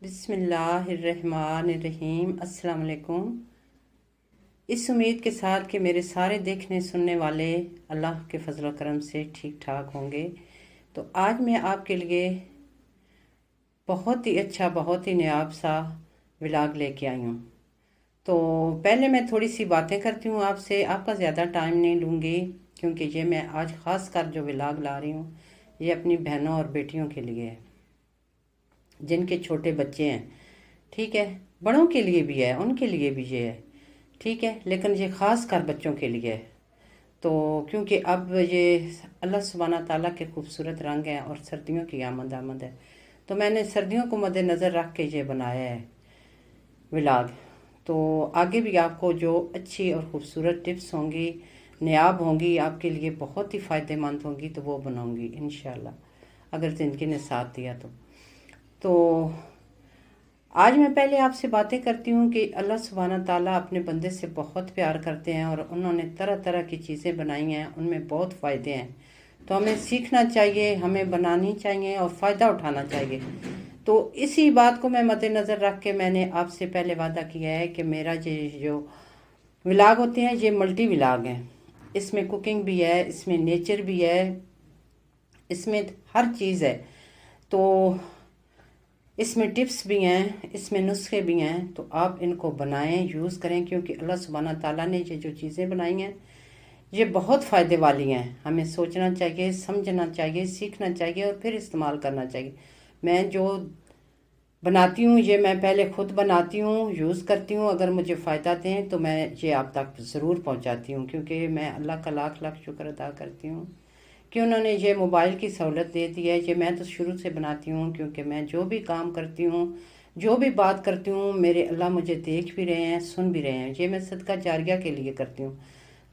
बिस्मिल्लाहिर्रहमानिर्रहीम। अस्सलाम वालेकुम। इस उम्मीद के साथ कि मेरे सारे देखने सुनने वाले अल्लाह के फजल व करम से ठीक ठाक होंगे, तो आज मैं आपके लिए बहुत ही अच्छा, बहुत ही नायाब सा व्लॉग लेके आई हूँ। तो पहले मैं थोड़ी सी बातें करती हूँ आपसे, आपका ज़्यादा टाइम नहीं लूँगी, क्योंकि ये मैं आज ख़ास कर जो व्लॉग ला रही हूँ ये अपनी बहनों और बेटियों के लिए है, जिनके छोटे बच्चे हैं। ठीक है, बड़ों के लिए भी है, उनके लिए भी ये है। ठीक है, लेकिन ये ख़ास कर बच्चों के लिए है। तो क्योंकि अब ये अल्लाह सुब्हाना ताला के खूबसूरत रंग हैं और सर्दियों की आमद है, तो मैंने सर्दियों को मद्देनज़र रख के ये बनाया है व्लॉग। तो आगे भी आपको जो अच्छी और ख़ूबसूरत टिप्स होंगी, नायाब होंगी, आपके लिए बहुत ही फ़ायदेमंद होंगी, तो वो बनाऊंगी इंशाल्लाह, अगर ज़िंदगी ने साथ दिया तो आज मैं पहले आपसे बातें करती हूँ कि अल्लाह सुब्हाना ताला अपने बंदे से बहुत प्यार करते हैं और उन्होंने तरह तरह की चीज़ें बनाई हैं, उनमें बहुत फ़ायदे हैं। तो हमें सीखना चाहिए, हमें बनानी चाहिए और फ़ायदा उठाना चाहिए। तो इसी बात को मैं मद्देनज़र रख के मैंने आपसे पहले वादा किया है कि मेरा ये जो व्लॉग होते हैं ये मल्टी व्लॉग हैं। इसमें कुकिंग भी है, इसमें नेचर भी है, इसमें हर चीज़ है। तो इसमें टिप्स भी हैं, इसमें नुस्खे भी हैं। तो आप इनको बनाएं, यूज़ करें, क्योंकि अल्लाह सुब्हाना ताला ने ये जो चीज़ें बनाई हैं ये बहुत फ़ायदे वाली हैं। हमें सोचना चाहिए, समझना चाहिए, सीखना चाहिए और फिर इस्तेमाल करना चाहिए। मैं जो बनाती हूँ ये मैं पहले खुद बनाती हूँ, यूज़ करती हूँ। अगर मुझे फ़ायदा दें तो मैं ये आप तक ज़रूर पहुँचाती हूँ, क्योंकि मैं अल्लाह का लाख लाख शुक्र अदा करती हूँ कि उन्होंने ये मोबाइल की सहूलत दे दी है। ये मैं तो शुरू से बनाती हूँ, क्योंकि मैं जो भी काम करती हूँ, जो भी बात करती हूँ, मेरे अल्लाह मुझे देख भी रहे हैं, सुन भी रहे हैं। ये मैं सदका जारिया के लिए करती हूँ,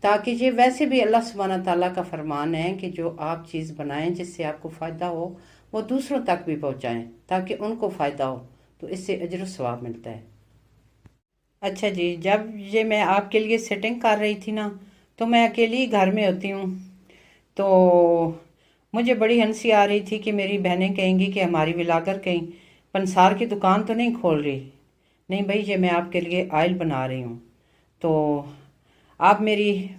ताकि ये वैसे भी अल्लाह सुब्हाना ताला का फरमान है कि जो आप चीज़ बनाएं जिससे आपको फ़ायदा हो, वो दूसरों तक भी पहुँचाएँ, ताकि उनको फ़ायदा हो। तो इससे अजर सवाब मिलता है। अच्छा जी, जब ये मैं आपके लिए सेटिंग कर रही थी ना, तो मैं अकेली ही घर में होती हूँ। तो मुझे बड़ी हंसी आ रही थी कि मेरी बहनें कहेंगी कि हमारी व्लॉगर कहीं पंसार की दुकान तो नहीं खोल रही। नहीं भाई, ये मैं आपके लिए आयल बना रही हूँ। तो आप मेरी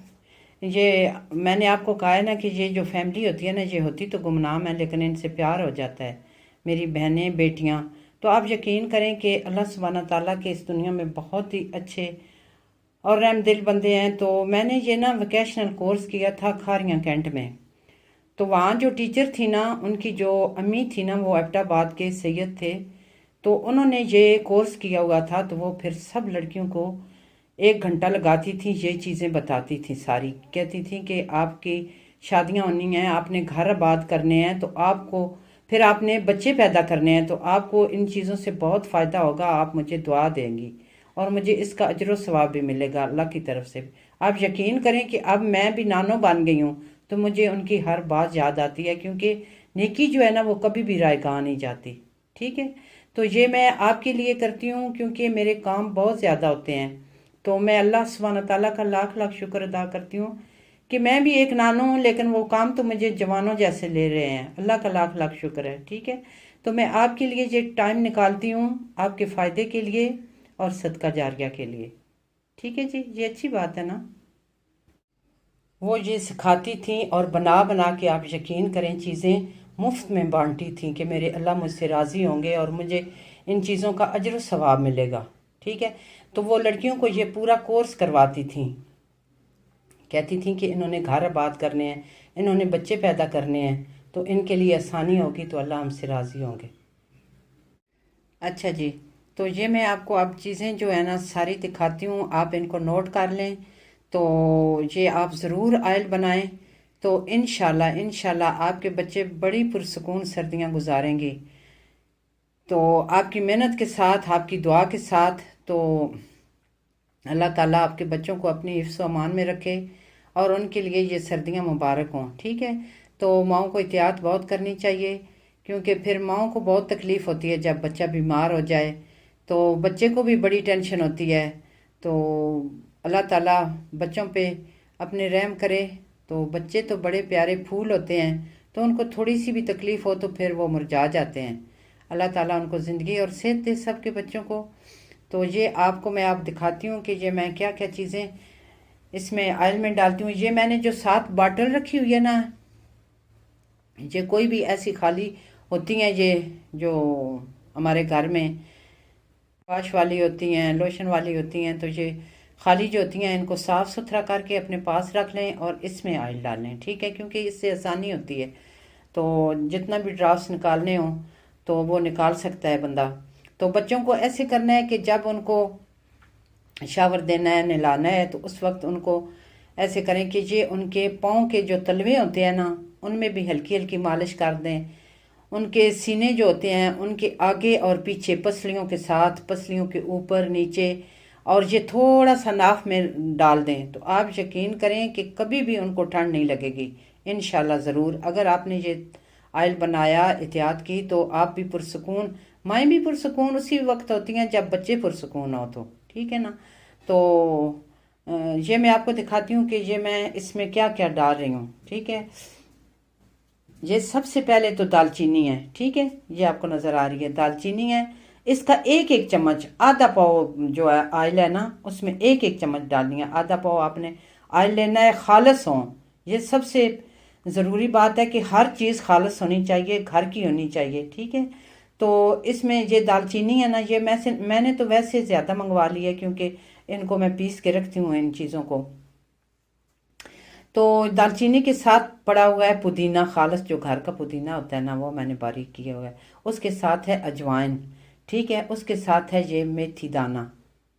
ये मैंने आपको कहा है ना कि ये जो फैमिली होती है ना, ये होती तो गुमनाम है, लेकिन इनसे प्यार हो जाता है, मेरी बहनें बेटियाँ। तो आप यकीन करें कि अल्लाह सुब्हाना ताला के इस दुनिया में बहुत ही अच्छे और रहम दिल बंदे हैं। तो मैंने ये ना वोकेशनल कोर्स किया था खारियाँ कैंट में। तो वहाँ जो टीचर थी ना, उनकी जो अम्मी थी ना, वो एबटाबाद के सैयद थे। तो उन्होंने ये कोर्स किया हुआ था, तो वो फिर सब लड़कियों को 1 घंटा लगाती थी, ये चीज़ें बताती थी सारी। कहती थी कि आपकी शादियाँ होनी हैं, आपने घर आबाद करने हैं, तो आपको फिर आपने बच्चे पैदा करने हैं, तो आपको इन चीज़ों से बहुत फ़ायदा होगा। आप मुझे दुआ देंगी और मुझे इसका अजर सवाब भी मिलेगा अल्लाह की तरफ से। आप यकीन करें कि अब मैं भी नानो बन गई हूँ, तो मुझे उनकी हर बात याद आती है, क्योंकि नेकी जो है ना वो कभी भी रायगा नहीं जाती। ठीक है, तो ये मैं आपके लिए करती हूँ, क्योंकि मेरे काम बहुत ज़्यादा होते हैं। तो मैं अल्लाह सुब्हाना ताला का लाख लाख शुक्र अदा करती हूँ कि मैं भी एक नानो हूँ, लेकिन वो काम तो मुझे जवानों जैसे ले रहे हैं। अल्लाह का लाख लाख शुक्र है। ठीक है, तो मैं आपके लिए ये टाइम निकालती हूँ, आपके फ़ायदे के लिए और सदका जारिया के लिए। ठीक है जी, ये अच्छी बात है ना। वो ये सिखाती थी और बना बना के, आप यकीन करें, चीज़ें मुफ्त में बांटती थी कि मेरे अल्लाह मुझसे राज़ी होंगे और मुझे इन चीज़ों का अजर सवाब मिलेगा। ठीक है, तो वो लड़कियों को ये पूरा कोर्स करवाती थी। कहती थी कि इन्होंने घर आबाद करने हैं, इन्होंने बच्चे पैदा करने हैं, तो इनके लिए आसानी होगी, तो अल्लाह हमसे राज़ी होंगे। अच्छा जी, तो ये मैं आपको अब चीज़ें जो है ना सारी दिखाती हूँ, आप इनको नोट कर लें। तो ये आप ज़रूर आयल बनाएं, तो इंशाल्लाह इंशाल्लाह आपके बच्चे बड़ी पुरसकून सर्दियाँ गुजारेंगे। तो आपकी मेहनत के साथ, आपकी दुआ के साथ, तो अल्लाह ताला आपके बच्चों को अपनी हिफ्ज़ अमान में रखे और उनके लिए ये सर्दियाँ मुबारक हों। ठीक है, तो माओं को एहतियात बहुत करनी चाहिए, क्योंकि फिर माओं को बहुत तकलीफ़ होती है जब बच्चा बीमार हो जाए, तो बच्चे को भी बड़ी टेंशन होती है। तो अल्लाह ताला बच्चों पे अपने रहम करे। तो बच्चे तो बड़े प्यारे फूल होते हैं, तो उनको थोड़ी सी भी तकलीफ़ हो तो फिर वो मुरझा जाते हैं। अल्लाह ताला उनको ज़िंदगी और सेहत दे सबके बच्चों को। तो ये आपको मैं दिखाती हूँ कि ये मैं क्या क्या चीज़ें इसमें ऑयल में डालती हूँ। ये मैंने जो 7 बॉटल रखी हुई है ना, ये कोई भी ऐसी खाली होती हैं, ये जो हमारे घर में वाश वाली होती हैं, लोशन वाली होती हैं, तो ये खाली जो होती हैं इनको साफ़ सुथरा करके अपने पास रख लें और इसमें ऑयल डाल लें, ठीक है, क्योंकि इससे आसानी होती है। तो जितना भी ड्राफ्ट्स निकालने हों तो वो निकाल सकता है बंदा। तो बच्चों को ऐसे करना है कि जब उनको शावर देना है, नहलाना है, तो उस वक्त उनको ऐसे करें कि ये उनके पाँव के जो तलवे होते हैं ना, उनमें भी हल्की हल्की मालिश कर दें। उनके सीने जो होते हैं उनके आगे और पीछे पसलियों के साथ, पसलियों के ऊपर नीचे, और ये थोड़ा सा नाफ में डाल दें। तो आप यकीन करें कि कभी भी उनको ठंड नहीं लगेगी इंशाल्लाह। ज़रूर अगर आपने ये ऑयल बनाया, एहतियात की, तो आप भी पुरसकून, माएँ भी पुरसकून उसी वक्त होती हैं जब बच्चे पुरसकून हो, तो ठीक है ना। तो ये मैं आपको दिखाती हूँ कि ये मैं इसमें क्या क्या डाल रही हूँ, ठीक है। ये सबसे पहले तो दालचीनी है, ठीक है, ये आपको नज़र आ रही है दालचीनी है। इसका एक एक चम्मच, आधा पाव जो है ऑयल है ना, उसमें एक एक चम्मच डालनी है। आधा पाव आपने ऑयल लेना है, खालिस हो। ये सबसे ज़रूरी बात है कि हर चीज़ खालिस होनी चाहिए, घर की होनी चाहिए, ठीक है। तो इसमें ये दालचीनी है ना, ये मैंने तो वैसे ज़्यादा मंगवा ली है क्योंकि इनको मैं पीस के रखती हूँ इन चीज़ों को। तो दालचीनी के साथ पड़ा हुआ है पुदीना, खालिस जो घर का पुदीना होता है ना, वो मैंने बारीक किया हुआ है। उसके साथ है अजवाइन, ठीक है। उसके साथ है ये मेथी दाना,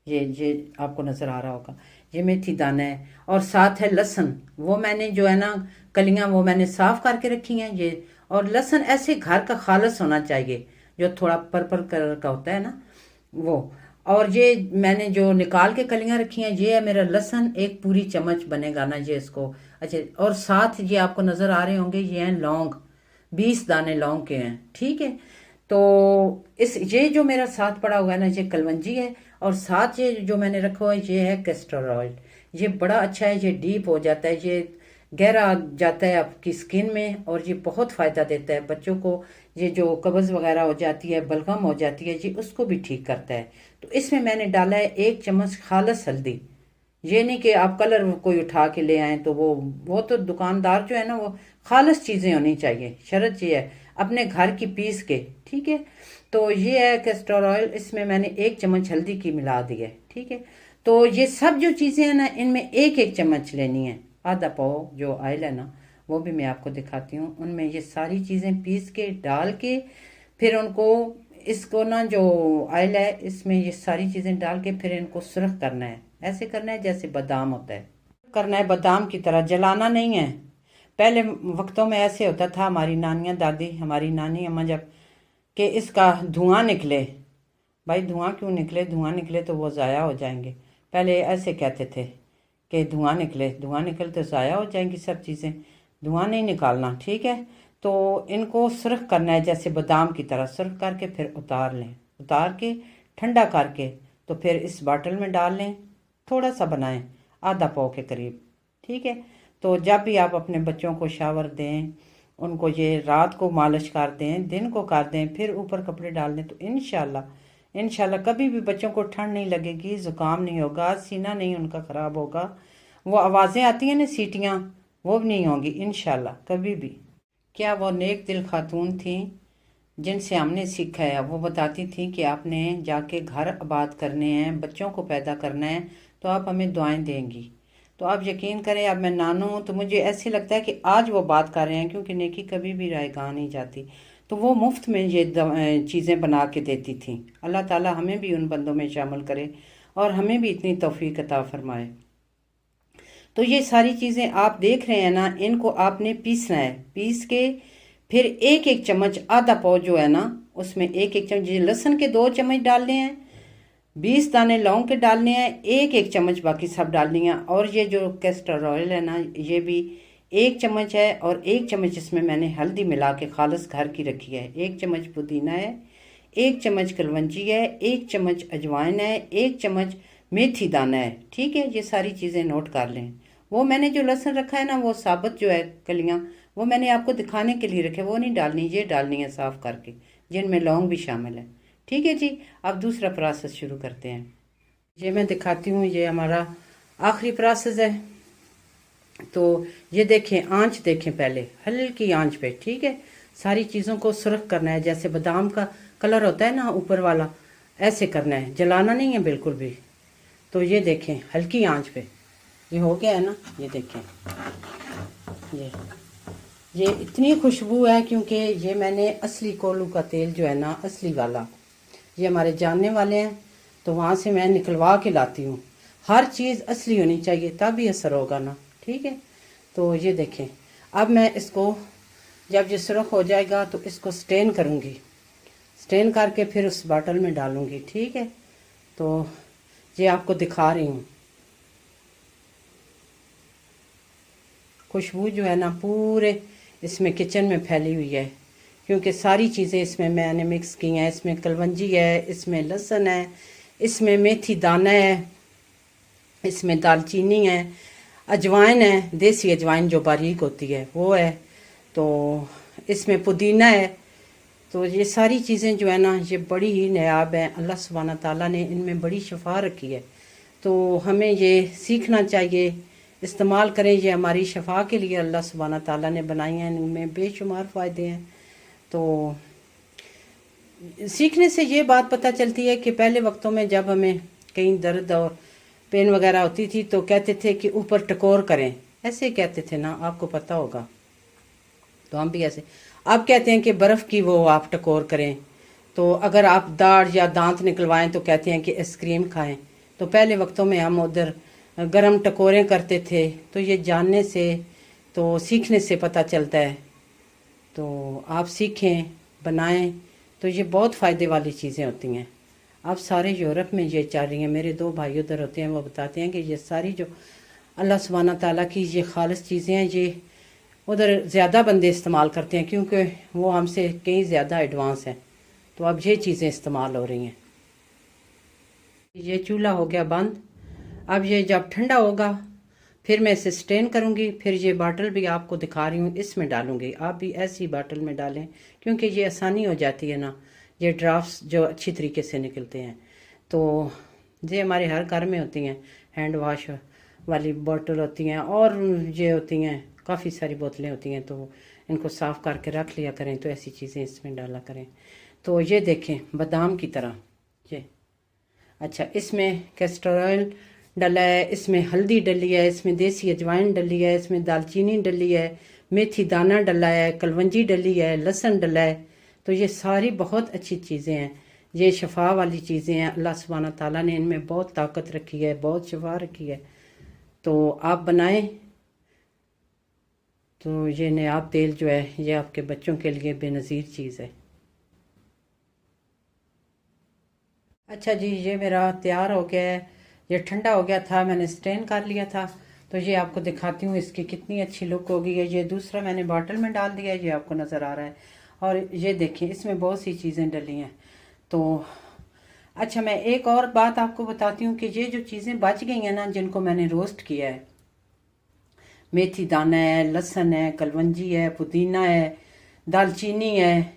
ये आपको नज़र आ रहा होगा, ये मेथी दाना है। और साथ है लहसुन, वो मैंने जो है ना कलियां वो मैंने साफ़ करके रखी हैं ये। और लहसुन ऐसे घर का खालिस होना चाहिए, जो थोड़ा पर्पल कलर का होता है ना वो। और ये मैंने जो निकाल के कलियां रखी हैं, ये है मेरा लहसुन, एक पूरी चम्मच बनेगा ना ये इसको। अच्छा, और साथ ये आपको नज़र आ रहे होंगे, ये हैं लौंग, 20 दाने लौंग के हैं, ठीक है। तो इस ये जो मेरा साथ पड़ा हुआ है ना, ये कलवंजी है। और साथ ये जो मैंने रखा हुआ है, ये है कैस्टर ऑयल। ये बड़ा अच्छा है, ये डीप हो जाता है, ये गहरा जाता है आपकी स्किन में, और ये बहुत फ़ायदा देता है बच्चों को। ये जो कब्ज़ वगैरह हो जाती है, बलगम हो जाती है, ये उसको भी ठीक करता है। तो इसमें मैंने डाला है 1 चम्मच खालिस हल्दी। ये नहीं कि आप कलर कोई उठा के ले आए, तो वो तो दुकानदार जो है ना, वो खालिस चीज़ें होनी चाहिए, शर्त ये है अपने घर की पीस के, ठीक है। तो ये है कैस्टर ऑयल, इसमें मैंने 1 चम्मच हल्दी की मिला दी है, ठीक है। तो ये सब जो चीज़ें हैं ना, इनमें एक एक चम्मच लेनी है। आधा पाव जो ऑयल है ना, वो भी मैं आपको दिखाती हूँ। उनमें ये सारी चीज़ें पीस के डाल के, फिर उनको इसको ना जो ऑयल है इसमें ये सारी चीज़ें डाल के फिर इनको सुरख करना है। ऐसे करना है जैसे बादाम होता है, करना है बादाम की तरह, जलाना नहीं है। पहले वक्तों में ऐसे होता था, हमारी नानियाँ दादी, हमारी नानी अम्मा जब, कि इसका धुआं निकले, भाई धुआं क्यों निकले, धुआं निकले तो वो ज़ाया हो जाएंगे। पहले ऐसे कहते थे कि धुआं निकले, धुआं निकले तो ज़ाया हो जाएंगी सब चीज़ें, धुआं नहीं निकालना, ठीक है। तो इनको सुरख करना है जैसे बादाम की तरह, सुरख करके फिर उतार लें, उतार के ठंडा करके तो फिर इस बाटल में डाल लें। थोड़ा सा बनाएं, आधा पाव के करीब, ठीक है। तो जब भी आप अपने बच्चों को शावर दें, उनको ये रात को मालिश कर दें, दिन को कर दें, फिर ऊपर कपड़े डाल दें, तो इंशाल्लाह कभी भी बच्चों को ठंड नहीं लगेगी, ज़ुकाम नहीं होगा, सीना नहीं उनका ख़राब होगा, वो आवाज़ें आती हैं ना सीटियाँ, वो भी नहीं होंगी इंशाल्लाह कभी भी। क्या वो नेक दिल खातून थी जिनसे हमने सीखा है, वो बताती थी कि आपने जाके घर आबाद करने हैं, बच्चों को पैदा करना है, तो आप हमें दुआएं देंगी। तो आप यकीन करें, अब मैं नानू हूँ तो मुझे ऐसे लगता है कि आज वो बात कर रहे हैं, क्योंकि नेकी कभी भी रायगाह नहीं जाती। तो वो मुफ्त में ये चीज़ें बना के देती थी। अल्लाह ताला हमें भी उन बंदों में शामिल करे और हमें भी इतनी तौफीक अता फरमाए। तो ये सारी चीज़ें आप देख रहे हैं ना, इनको आपने पीसना है, पीस के फिर एक एक चम्मच, आधा पाव जो है ना, उसमें एक एक चम्मच लहसुन के 2 चम्मच डालने हैं, 20 दाने लौंग के डालने हैं, एक एक चम्मच बाकी सब डालनी है। और ये जो कैस्टर ऑयल है ना, ये भी 1 चम्मच है, और 1 चम्मच इसमें मैंने हल्दी मिला के खालिस घर की रखी है। 1 चम्मच पुदीना है, 1 चम्मच कलवंजी है, 1 चम्मच अजवाइन है, 1 चम्मच मेथी दाना है, ठीक है। ये सारी चीज़ें नोट कर लें। वो मैंने जो लहसुन रखा है ना, वो साबुत जो है कलियाँ, वो मैंने आपको दिखाने के लिए रखे, वो नहीं डालनी, ये डालनी है साफ़ करके, जिनमें लौंग भी शामिल है। ठीक है जी, अब दूसरा प्रोसेस शुरू करते हैं। ये मैं दिखाती हूँ, ये हमारा आखिरी प्रोसेस है। तो ये देखें, आंच देखें पहले, हल्की आंच पे, ठीक है। सारी चीज़ों को सुर्ख करना है, जैसे बादाम का कलर होता है ना ऊपर वाला, ऐसे करना है, जलाना नहीं है बिल्कुल भी। तो ये देखें हल्की आंच पे ये हो गया है ना, ये देखें, ये इतनी खुशबू है, क्योंकि ये मैंने असली कोल्हू का तेल जो है ना, असली वाला, ये हमारे जानने वाले हैं, तो वहाँ से मैं निकलवा के लाती हूँ। हर चीज़ असली होनी चाहिए, तभी असर होगा ना, ठीक है। तो ये देखें, अब मैं इसको जब ये सुरख हो जाएगा तो इसको स्टेन करूँगी, स्टेन करके फिर उस बॉटल में डालूँगी, ठीक है। तो ये आपको दिखा रही हूँ, खुशबू जो है ना पूरे इसमें किचन में फैली हुई है, क्योंकि सारी चीज़ें इसमें मैंने मिक्स की हैं। इसमें कलवंजी है, इसमें लहसुन है, इसमें मेथी दाना है, इसमें दालचीनी है, अजवाइन है, देसी अजवाइन जो बारीक होती है वो है, तो इसमें पुदीना है। तो ये सारी चीज़ें जो है ना, ये बड़ी ही नायाब हैं। अल्लाह सुब्हाना ताला ने इनमें बड़ी शफा रखी है, तो हमें ये सीखना चाहिए, इस्तेमाल करें। ये हमारी शफा के लिए अल्लाह सुब्हाना ताला ने बनाई हैं, इनमें बेशुमार फ़ायदे हैं। तो सीखने से ये बात पता चलती है कि पहले वक्तों में जब हमें कहीं दर्द और पेन वगैरह होती थी तो कहते थे कि ऊपर टकोर करें, ऐसे कहते थे ना, आपको पता होगा। तो हम भी ऐसे अब कहते हैं कि बर्फ़ की वो आप टकोर करें। तो अगर आप दाढ़ या दांत निकलवाएं तो कहते हैं कि आइसक्रीम खाएं। तो पहले वक्तों में हम उधर गरम टकोरें करते थे। तो ये जानने से, तो सीखने से पता चलता है। तो आप सीखें, बनाएं, तो ये बहुत फ़ायदे वाली चीज़ें होती हैं। अब सारे यूरोप में ये चल रही हैं। मेरे दो भाई उधर होते हैं, वो बताते हैं कि ये सारी जो अल्लाह सुब्हाना ताला की ये खालिस चीज़ें हैं, ये उधर ज़्यादा बंदे इस्तेमाल करते हैं, क्योंकि वो हमसे कहीं ज़्यादा एडवांस हैं। तो अब ये चीज़ें इस्तेमाल हो रही हैं। ये चूल्हा हो गया बंद। अब ये जब ठंडा होगा फिर मैं इसे स्टेन करूँगी। फिर ये बाटल भी आपको दिखा रही हूँ, इसमें डालूँगी। आप भी ऐसी बाटल में डालें, क्योंकि ये आसानी हो जाती है ना, ये ड्राफ्ट्स जो अच्छी तरीके से निकलते हैं। तो ये हमारे हर घर में होती हैं, हैंड वाश वाली बोतल होती हैं, और ये होती हैं, काफ़ी सारी बोतलें होती हैं। तो इनको साफ़ करके रख लिया करें, तो ऐसी चीज़ें इसमें डाला करें। तो ये देखें बादाम की तरह ये, अच्छा, इसमें कैस्टर ऑयल डला है, इसमें हल्दी डली है, इसमें देसी अजवाइन डली है, इसमें दालचीनी डली है, मेथी दाना डला है, कलवंजी डली है, लहसुन डला है। तो ये सारी बहुत अच्छी चीज़ें हैं, ये शफा वाली चीज़ें हैं। अल्लाह सुब्हाना ताला ने इनमें बहुत ताकत रखी है, बहुत शफा रखी है। तो आप बनाएं। तो ये नायाब तेल जो है, ये आपके बच्चों के लिए बेनज़ीर चीज़ है। अच्छा जी, ये मेरा तैयार हो गया है। ये ठंडा हो गया था, मैंने स्टेन कर लिया था। तो ये आपको दिखाती हूँ इसकी कितनी अच्छी लुक होगी। ये दूसरा मैंने बॉटल में डाल दिया है, ये आपको नज़र आ रहा है। और ये देखिए, इसमें बहुत सी चीज़ें डली हैं। तो अच्छा, मैं एक और बात आपको बताती हूँ कि ये जो चीज़ें बच गई हैं ना, जिनको मैंने रोस्ट किया है, मेथी दाना है, लहसुन है, कलवंजी है, पुदीना है, दालचीनी है,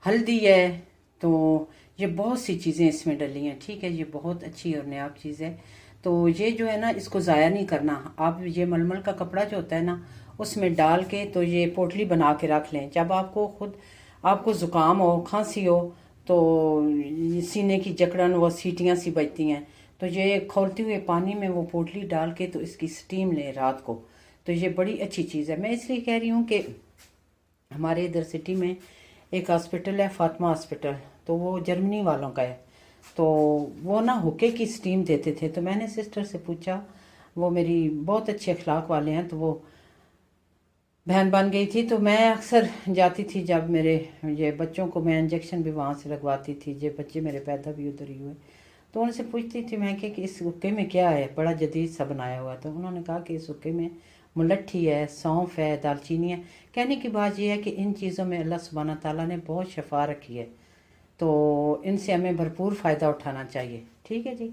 हल्दी है, तो ये बहुत सी चीज़ें इसमें डली हैं, ठीक है। ये बहुत अच्छी और नायाब चीज़ है। तो ये जो है ना, इसको ज़ाया नहीं करना। आप ये मलमल का कपड़ा जो होता है ना, उसमें डाल के तो ये पोटली बना के रख लें। जब आपको ज़ुकाम हो, खांसी हो, तो सीने की जकड़न, वो सीटियाँ सी बजती हैं, तो ये खोलते हुए पानी में वो पोटली डाल के तो इसकी स्टीम लें रात को। तो ये बड़ी अच्छी चीज़ है। मैं इसलिए कह रही हूँ कि हमारे इधर सिटी में एक हॉस्पिटल है, फातिमा हॉस्पिटल, तो वो जर्मनी वालों का है। तो वो ना हुक्के की स्टीम देते थे। तो मैंने सिस्टर से पूछा, वो मेरी बहुत अच्छे अखलाक वाले हैं, तो वो बहन बन गई थी। तो मैं अक्सर जाती थी, जब मेरे ये बच्चों को मैं इंजेक्शन भी वहाँ से लगवाती थी, ये बच्चे मेरे पैदा भी उधर ही हुए। तो उनसे पूछती थी मैं कि इस हुक्के में क्या है, बड़ा जदीद सा बनाया हुआ। तो उन्होंने कहा कि इस हुक्के में मुलट्ठी है, सौंफ है, दालचीनी है। कहने की बात यह है कि इन चीज़ों में अल्लाह सुब्हाना ताला ने बहुत शफा रखी है, तो इनसे हमें भरपूर फ़ायदा उठाना चाहिए। ठीक है जी।